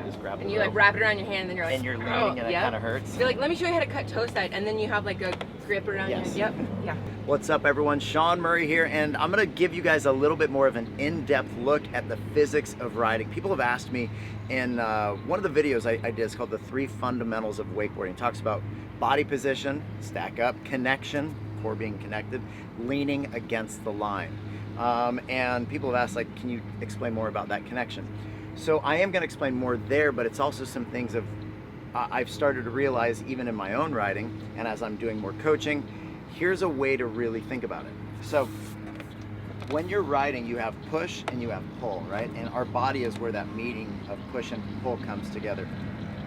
just grab the And you rope. like wrap it around your hand, and then you're like, And you're leaning, oh, and it kind of hurts. You're like, let me show you how to cut toe side, and then you have like a grip around Yes. your hand. Yep. Yeah. What's up, everyone? Shaun Murray here, and I'm gonna give you guys a little bit more of an in-depth look at the physics of riding. People have asked me in one of the videos I did, it's called The 3 Fundamentals of Wakeboarding. It talks about body position, stack up, connection, core being connected, leaning against the line. And people have asked, like, can you explain more about that connection? So I am gonna explain more there, but it's also some things I've started to realize even in my own riding, and as I'm doing more coaching, here's a way to really think about it. So when you're riding, you have push and you have pull, right? And our body is where that meeting of push and pull comes together.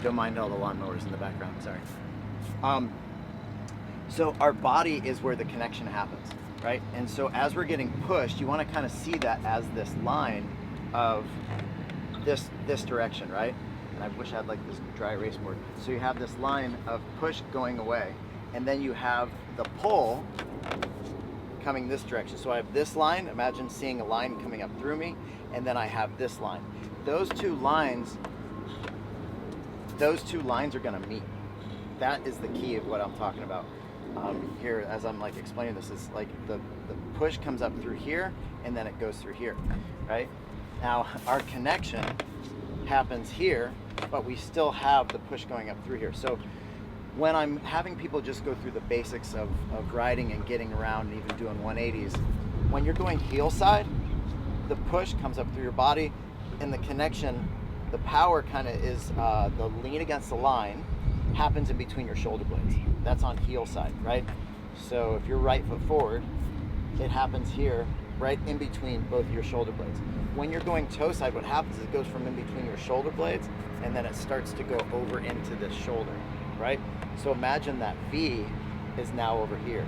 Don't mind all the lawnmowers in the background, sorry. So our body is where the connection happens, right? And so as we're getting pushed, you want to kind of see that as this line of this direction, right? And I wish I had like this dry erase board. So you have this line of push going away, and then you have the pull coming this direction. So I have this line, imagine seeing a line coming up through me, and then I have this line. Those two lines are gonna meet. That is the key of what I'm talking about. Here, as I'm like explaining this, is like the push comes up through here, and then it goes through here, right? Now, our connection happens here, but we still have the push going up through here. So when I'm having people just go through the basics of riding and getting around and even doing 180s, when you're going heel side, the push comes up through your body, and the connection, the power kind of is the lean against the line happens in between your shoulder blades. That's on heel side, right? So if you're right foot forward, it happens here, right in between both your shoulder blades. When you're going toe side, what happens is it goes from in between your shoulder blades, and then it starts to go over into this shoulder, right? So imagine that V is now over here.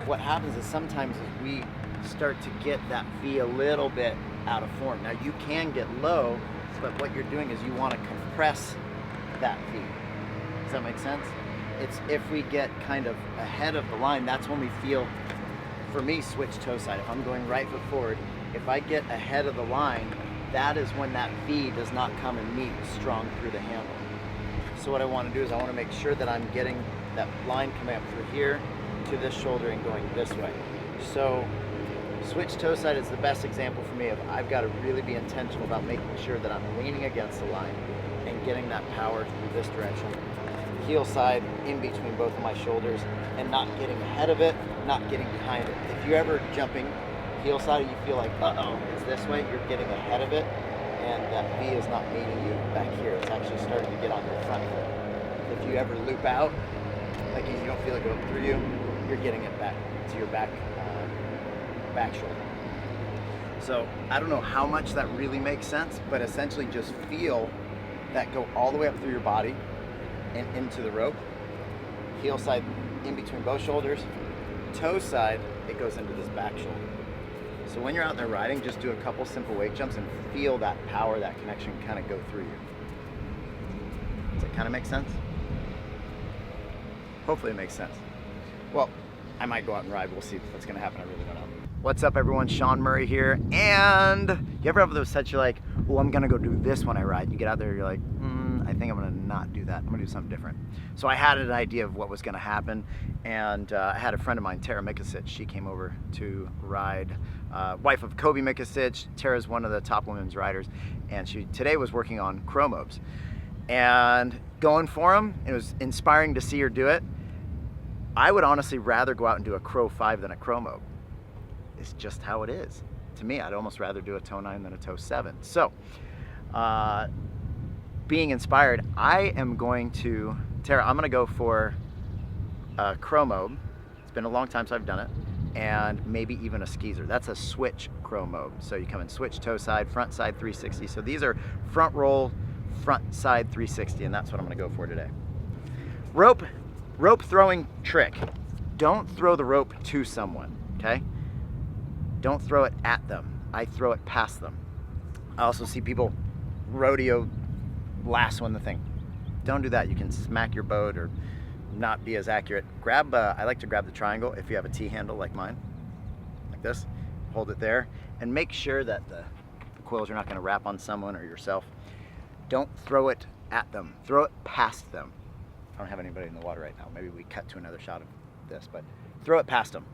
What happens is sometimes as we start to get that V a little bit out of form. Now you can get low, but what you're doing is you want to compress that V. Does that make sense? It's if we get kind of ahead of the line, that's when we feel, for me, switch toe side. If I'm going right foot forward, if I get ahead of the line, that is when that V does not come and meet strong through the handle. So what I want to do is I want to make sure that I'm getting that line coming up through here to this shoulder and going this way. So switch toe side is the best example for me of I've got to really be intentional about making sure that I'm leaning against the line and getting that power through this direction. Heel side in between both of my shoulders and not getting ahead of it, not getting behind it. If you're ever jumping heel side and you feel like, uh-oh, it's this way, you're getting ahead of it, and that V is not meeting you back here. It's actually starting to get on your front foot. If you ever loop out, like you don't feel it going through you, you're getting it back to your back shoulder. So I don't know how much that really makes sense, but essentially just feel that go all the way up through your body and into the rope. Heel side in between both shoulders. Toe side, it goes into this back shoulder. So when you're out there riding, just do a couple simple wake jumps and feel that power, that connection kind of go through you. Does that kind of make sense? Hopefully it makes sense. Well, I might go out and ride. We'll see what's going to happen. I really don't know. What's up, everyone? Shaun Murray here. And you ever have those sets you're like, oh, I'm going to go do this when I ride. You get out there, you're like, I think I'm going to not do that. I'm going to do something different. So I had an idea of what was going to happen. And I had a friend of mine, Tara Mikasich. She came over to ride, wife of Kobe Mikasich. Tara's one of the top women's riders. And she today was working on Crow Mobes. And going for them, it was inspiring to see her do it. I would honestly rather go out and do a Crow 5 than a Crow Mobe. It's just how it is. To me, I'd almost rather do a Toe 9 than a Toe 7. So, being inspired, I am going to, Tara, I'm going to go for a Crow Mobe. It's been a long time since I've done it. And maybe even a Skeezer. That's a switch Crow Mobe. So you come in switch toe side, front side 360. So these are front roll, front side 360, and that's what I'm going to go for today. Rope throwing trick. Don't throw the rope to someone, okay? Don't throw it at them. I throw it past them. I also see people rodeo lassoing the thing. Don't do that. You can smack your boat or not be as accurate. Grab, I like to grab the triangle if you have a T-handle like mine, like this. Hold it there and make sure that the coils are not going to wrap on someone or yourself. Don't throw it at them. Throw it past them. I don't have anybody in the water right now. Maybe we cut to another shot of this, but throw it past them.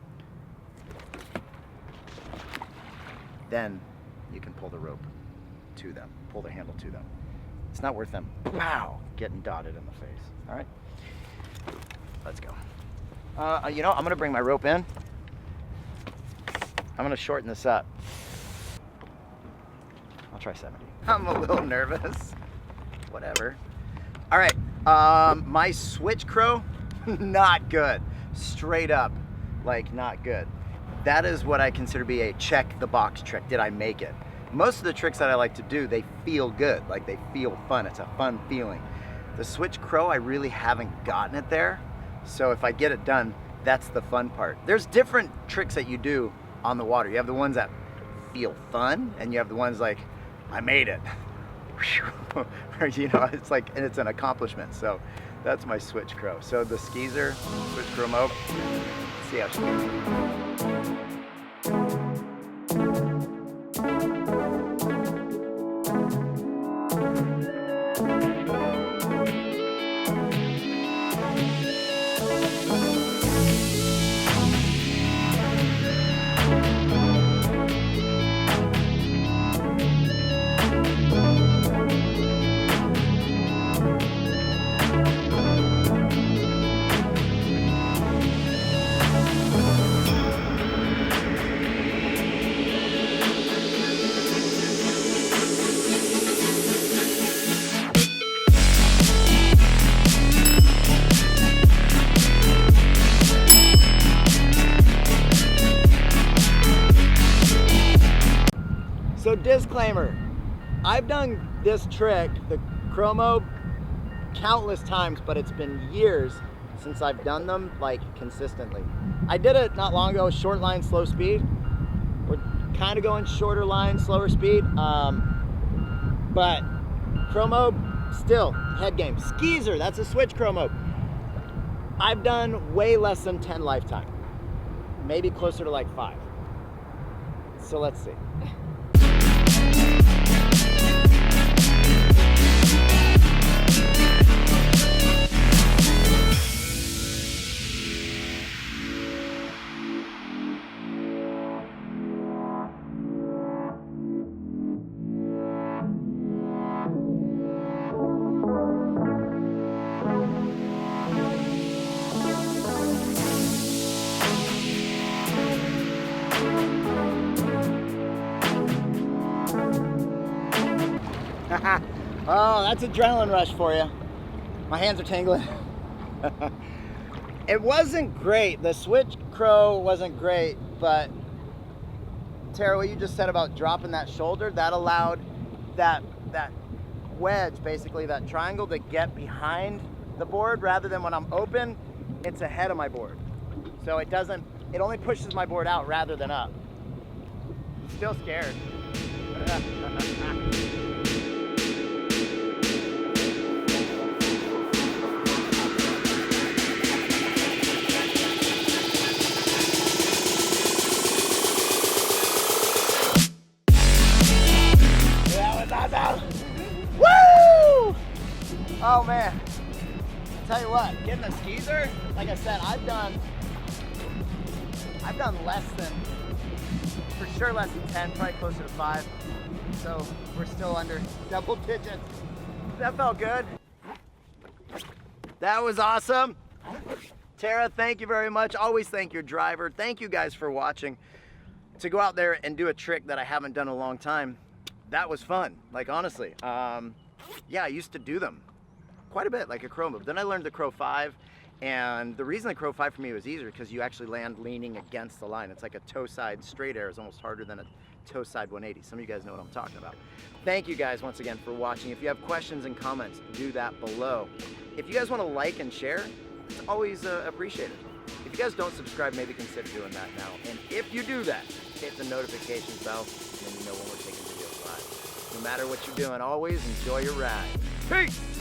Then you can pull the rope to them, pull the handle to them. It's not worth them, wow, getting dotted in the face. All right, let's go. You know, I'm gonna bring my rope in. I'm gonna shorten this up. I'll try 70. I'm a little nervous. Whatever. All right, my switch crow, not good. Straight up, like not good. That is what I consider to be a check the box trick. Did I make it? Most of the tricks that I like to do, they feel good, like they feel fun. It's a fun feeling. The switch crow, I really haven't gotten it there. So if I get it done, that's the fun part. There's different tricks that you do on the water. You have the ones that feel fun, and you have the ones like, I made it. You know, it's like, and it's an accomplishment. So that's my switch crow. So the Skeezer, Switch Crow Mobe, let's see how she does. So disclaimer, I've done this trick, the Crow Mobe, countless times, but it's been years since I've done them like consistently. I did it not long ago, short line, slow speed. We're kind of going shorter line, slower speed. But Crow Mobe, still, head game. Skeezer, that's a switch Crow Mobe. I've done way less than 10 lifetime. Maybe closer to like 5. So let's see. Oh, that's adrenaline rush for you. My hands are tingling. It wasn't great. The switch crow wasn't great, but Tara, what you just said about dropping that shoulder, that allowed that wedge, basically that triangle, to get behind the board rather than when I'm open, it's ahead of my board. So it only pushes my board out rather than up. Still scared. Oh man, I'll tell you what, getting a Skeezer, like I said, I've done less than, for sure less than 10, probably closer to 5. So we're still under double digits. That felt good. That was awesome. Tara, thank you very much. Always thank your driver. Thank you guys for watching. To go out there and do a trick that I haven't done in a long time, that was fun. Like honestly, yeah, I used to do them quite a bit, like a Crow Mobe. Then I learned the Crow 5, and the reason the Crow 5 for me was easier because you actually land leaning against the line. It's like a toe side straight air is almost harder than a toe side 180. Some of you guys know what I'm talking about. Thank you guys once again for watching. If you have questions and comments, do that below. If you guys want to like and share, it's always appreciated. If you guys don't subscribe, maybe consider doing that now. And if you do that, hit the notification bell, and then you know when we're taking videos live. No matter what you're doing, always enjoy your ride. Peace!